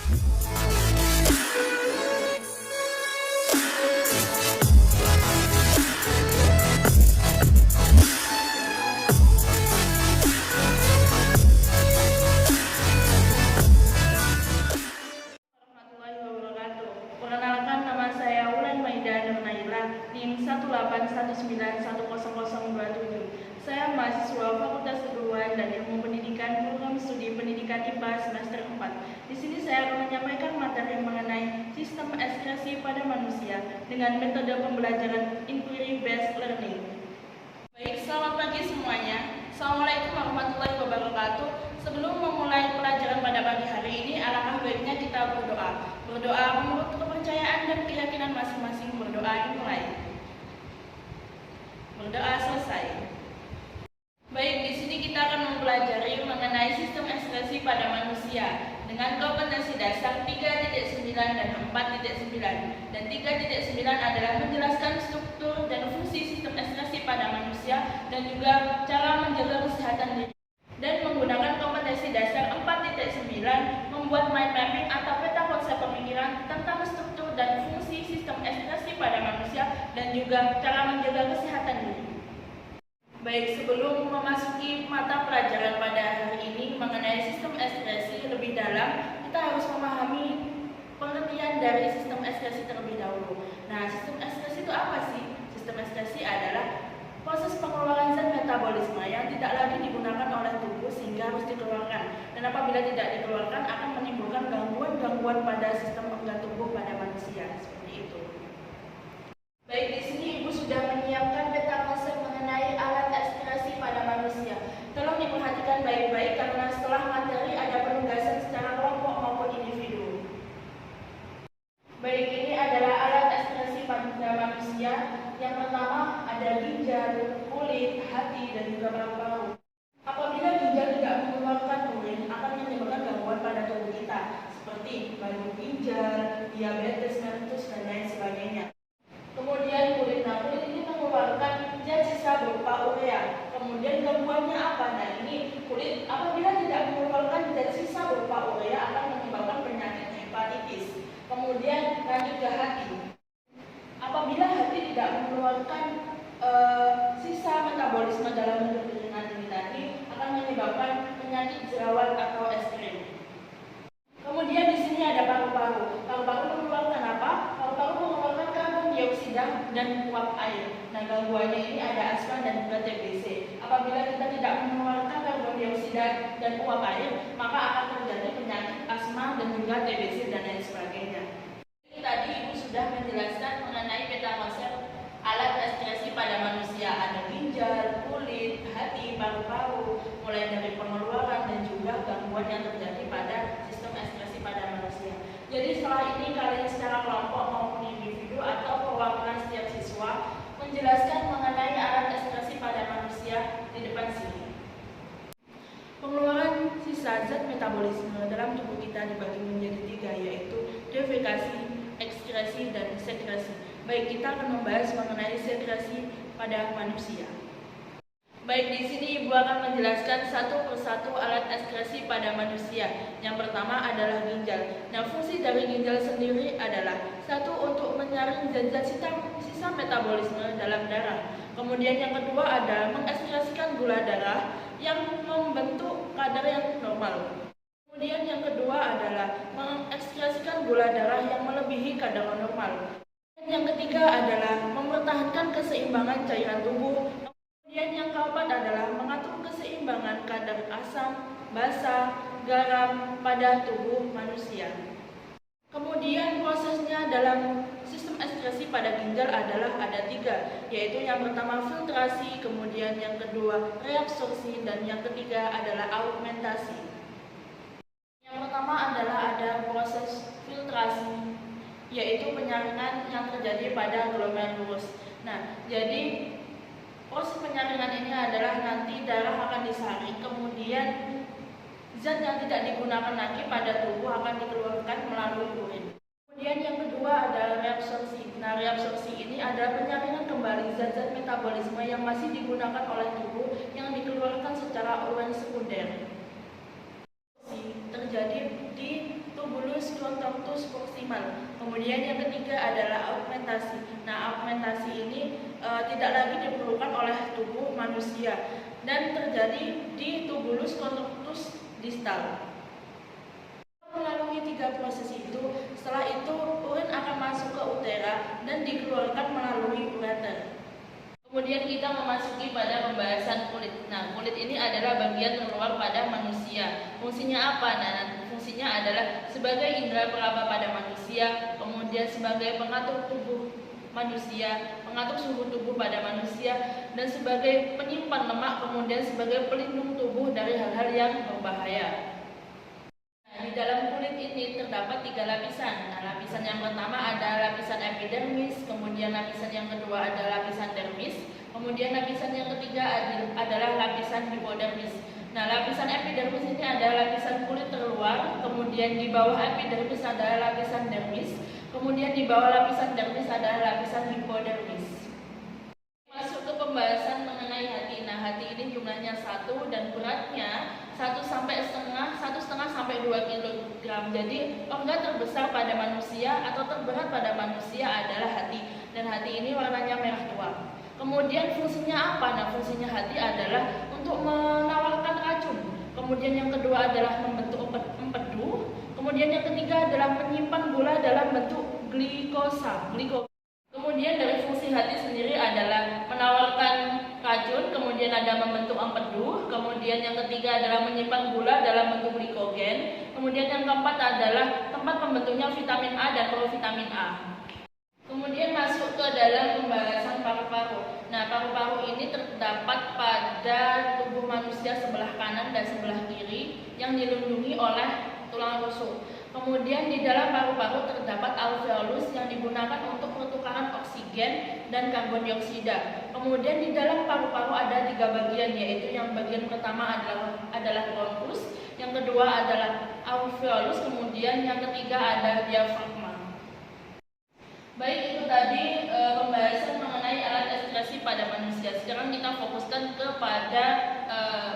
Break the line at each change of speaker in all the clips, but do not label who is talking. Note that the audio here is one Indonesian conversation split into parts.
Warahmatullahi wabarakatuh. Perkenalkan, nama saya Wulan Maida Nur Naila, NIM 181910027. Saya mahasiswa Fakultas Keguruan dan Ilmu Pendidikan Program Studi Pendidikan IPA semester 4. Di sini saya akan menyampaikan materi mengenai sistem ekspresi pada manusia dengan metode pembelajaran inquiry based learning. Baik, selamat pagi semuanya. Assalamualaikum warahmatullahi wabarakatuh. Sebelum memulai pelajaran pada pagi hari ini, alangkah baiknya kita berdoa. Berdoa menurut kepercayaan dan keyakinan masing-masing. Berdoa dimulai. Berdoa selesai. Baik, di sini kita akan mempelajari mengenai sistem ekspresi pada manusia dengan kompetensi dasar 3.9 dan 4.9. Dan 3.9 adalah menjelaskan struktur dan fungsi sistem ekspresi pada manusia dan juga cara menjaga kesehatan diri. Dan menggunakan kompetensi dasar 4.9 membuat mind mapping atau peta konsep pemikiran tentang struktur dan fungsi sistem ekspresi pada manusia dan juga cara menjaga kesehatan diri. Baik, sebelum memasuki mata pelajaran pada hari ini mengenai sistem ekspresi lebih dalam, kita harus memahami pengertian dari sistem ekspresi terlebih dahulu. Nah, sistem ekspresi itu apa sih? Sistem ekspresi adalah proses pengeluaran zat metabolisme yang tidak lagi digunakan oleh tubuh sehingga harus dikeluarkan. Dan apabila tidak dikeluarkan akan menimbulkan gangguan-gangguan pada sistem organ tubuh pada manusia. Seperti itu. Baik, di sini Ibu sudah menyiapkan peta konsep mengenai alat ekspresi pada manusia. Tolong diperhatikan baik-baik karena setelah materi ada penugasan secara kelompok maupun individu. Baik, ini adalah alat ekspresi pada manusia. Yang pertama ada ginjal, kulit, hati, dan juga paru-paru. Apabila ginjal tidak mengeluarkan urin akan menyebabkan gangguan pada tubuh kita seperti batu ginjal, diabetes mellitus, dan lain sebagainya. Kemudian kulit ini mengeluarkan zat sisa berupa urea. Kemudian gangguannya apa? Nah, ini kulit apabila tidak mengeluarkan zat sisa berupa urea akan menyebabkan penyakit hepatitis. Kemudian lanjut ke hati. Apabila hati tidak mengeluarkan sisa metabolisme dalam bentuk keringat ini tadi akan menyebabkan penyakit jerawat atau ekstrim. Kemudian di sini ada paru-paru. Paru-paru mengeluarkan apa? Paru-paru mengeluarkan karbon dioksida dan uap air. Nah, gangguannya ini ada asma dan juga TBC. Apabila kita tidak mengeluarkan karbon dioksida dan uap air, maka akan terjadi penyakit asma dan juga TBC dan lain sebagainya. Ini tadi Ibu sudah menjelaskan mengenai peta konsep alat ekspresi pada manusia. Ada ginjal, kulit, hati, paru-paru, mulai dari pengeluaran dan juga gangguan yang terjadi pada sistem ekspresi pada manusia. Jadi setelah ini kalian secara kelompok maupun individu atau perwakilan setiap siswa menjelaskan mengenai alat ekspresi pada manusia di depan sini. Pengeluaran sisa zat metabolisme dalam tubuh kita dibagi menjadi 3, yaitu defekasi, ekskresi, dan sekresi. Baik, kita akan membahas mengenai sekresi pada manusia. Baik, di sini Ibu akan menjelaskan satu persatu alat ekskresi pada manusia. Yang pertama adalah ginjal. Nah, fungsi dari ginjal sendiri adalah satu, untuk menyaring zat-zat sisa metabolisme dalam darah. Kemudian yang kedua adalah mengekspresikan gula darah yang membentuk kadar yang normal. Kemudian yang kedua adalah mengekspresikan gula darah yang melebihi kadar normal. Yang ketiga adalah mempertahankan keseimbangan cairan tubuh. Kemudian yang keempat adalah mengatur keseimbangan kadar asam, basa, garam pada tubuh manusia. Kemudian prosesnya dalam sistem ekspresi pada ginjal adalah ada 3, yaitu yang pertama filtrasi, kemudian yang kedua reabsorpsi, dan yang ketiga adalah augmentasi. Yang pertama adalah ada proses filtrasi, yaitu penyaringan yang terjadi pada glomerulus. Nah, jadi proses penyaringan ini adalah nanti darah akan disaring, kemudian zat yang tidak digunakan lagi pada tubuh akan dikeluarkan melalui urin. Kemudian yang kedua adalah reabsorpsi. Nah, reabsorpsi ini adalah penyaringan kembali zat-zat metabolisme yang masih digunakan oleh tubuh yang dikeluarkan secara organ sekunder. Terjadi di tubulus tubulus contractus proximal. Kemudian yang ketiga adalah augmentasi. Nah, augmentasi ini tidak lagi diperlukan oleh tubuh manusia dan terjadi di tubulus contractus distal. Melalui 3 proses itu, setelah itu urin akan masuk ke utera dan dikeluarkan melalui ureter. Kemudian kita memasuki pada pembahasan kulit. Nah, kulit ini adalah bagian terluar pada manusia. Fungsinya apa? Nah, fungsinya adalah sebagai indera peraba pada manusia, kemudian sebagai pengatur tubuh manusia, pengatur suhu tubuh pada manusia, dan sebagai penyimpan lemak, kemudian sebagai pelindung tubuh dari hal-hal yang berbahaya. Di dalam kulit ini terdapat 3 lapisan. Nah, lapisan yang pertama ada lapisan epidermis, kemudian lapisan yang kedua adalah lapisan dermis, kemudian lapisan yang ketiga adalah lapisan hipodermis. Nah, lapisan epidermis ini adalah lapisan kulit terluar, kemudian di bawah epidermis adalah lapisan dermis, kemudian di bawah lapisan dermis adalah lapisan hipodermis. Masuk ke pembahasan mengenai hati. Nah, hati ini jumlahnya 1 dan beratnya 1,5 sampai 2 kg. Jadi organ terbesar pada manusia atau terberat pada manusia adalah hati, dan hati ini warnanya merah tua. Kemudian fungsinya apa? Nah, fungsinya hati adalah untuk menawarkan racun. Kemudian yang kedua adalah membentuk empedu. Kemudian yang ketiga adalah menyimpan gula dalam bentuk glikosa. Kemudian dari fungsi hati sendiri adalah menawarkan racun, kemudian ada membentuk empedu, kemudian yang ketiga adalah menyimpan gula dalam bentuk glikogen, kemudian yang keempat adalah tempat pembentuknya vitamin A dan provitamin A. Kemudian masuk ke dalam pembahasan paru-paru. Nah, paru-paru ini terdapat pada tubuh manusia sebelah kanan dan sebelah kiri yang dilindungi oleh tulang rusuk. Kemudian di dalam paru-paru terdapat alveolus yang digunakan untuk pertukaran oksigen dan karbon dioksida. Kemudian di dalam paru-paru ada 3 bagian, yaitu yang bagian pertama adalah bronkus, yang kedua adalah alveolus, kemudian yang ketiga ada diafragma. Baik, itu tadi pembahasan mengenai alat ekskresi pada manusia. Sekarang kita fokuskan kepada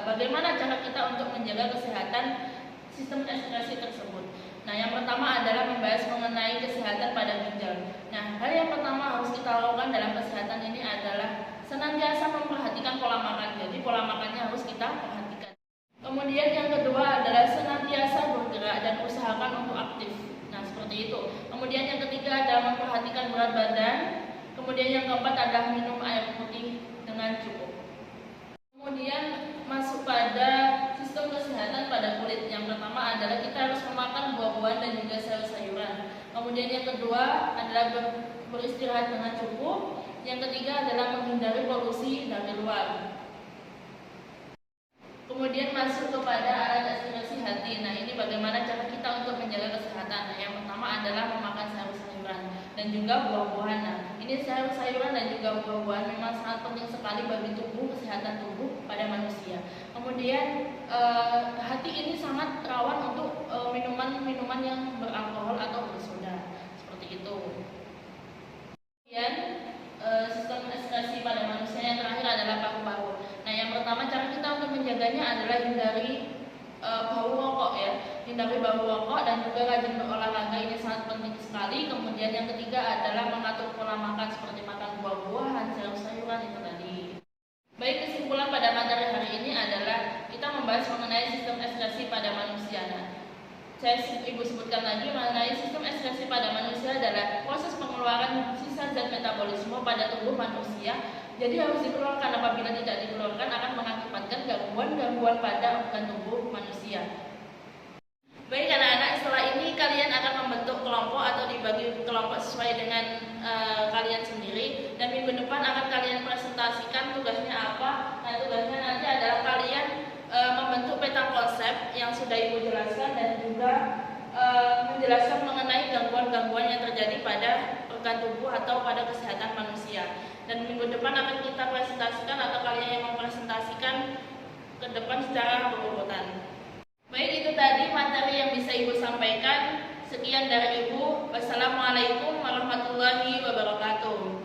bagaimana cara kita untuk menjaga kesehatan sistem ekskresi tersebut. Nah, yang pertama adalah membahas mengenai kesehatan pada ginjal. Nah, hal yang pertama harus kita lakukan dalam kesehatan ini adalah senantiasa memperhatikan pola makan. Jadi pola makannya harus kita perhatikan. Kemudian yang kedua adalah senantiasa bergerak dan usahakan untuk aktif. Nah, seperti itu. Kemudian yang ketiga adalah memperhatikan berat badan. Kemudian yang keempat adalah minum air putih dengan cukup. Kemudian masuk pada sistem kesehatan pada kulit. Yang pertama adalah kita harus memakan buah-buahan dan juga sayur-sayuran. Kemudian yang kedua adalah beristirahat dengan cukup. Yang ketiga adalah menghindari polusi dari luar. Kemudian masuk kepada alat ekskresi hati. Nah, ini bagaimana cara kita untuk menjaga kesehatan. Nah, yang pertama adalah memakan sayur-sayuran dan juga buah-buahan. Nah, ini sayur-sayuran dan juga buah-buahan memang sangat penting sekali bagi tubuh, kesehatan tubuh pada manusia. Kemudian hati ini sangat rawan untuk minuman-minuman yang beralkohol atau bersoda, seperti itu. Kemudian sistem ekskresi pada manusia yang terakhir adalah paru-paru. Nah, yang pertama cara kita untuk menjaganya adalah hindari bau rokok ya, hindari bau rokok dan juga rajin berolahraga, ini sangat penting sekali. Kemudian yang ketiga adalah mengatur pola makan seperti makan buah-buahan, sayur-sayuran itu tadi. Baik, kesimpulan pada materi hari ini adalah kita membahas mengenai sistem ekskresi pada manusia. Nah, Ibu sebutkan lagi mengenai sistem ekskresi pada manusia adalah proses pengeluaran sisa zat metabolisme pada tubuh manusia. Jadi harus dikeluarkan, apabila tidak dikeluarkan akan mengakibatkan gangguan-gangguan pada organ tubuh manusia. Baik anak-anak, setelah ini kalian akan membentuk kelompok atau dibagi kelompok sesuai dengan kalian sendiri. Dan minggu depan akan kalian presentasikan tugasnya apa. Nah, tugasnya nanti adalah kalian membentuk peta konsep yang sudah Ibu jelaskan dan juga menjelaskan mengenai gangguan-gangguan yang terjadi pada organ tubuh atau pada kesehatan manusia. Dan minggu depan akan kita presentasikan atau kalian yang mempresentasikan ke depan secara berurutan. Baik, itu tadi materi yang bisa Ibu sampaikan. Sekian dari Ibu. Wassalamualaikum warahmatullahi wabarakatuh.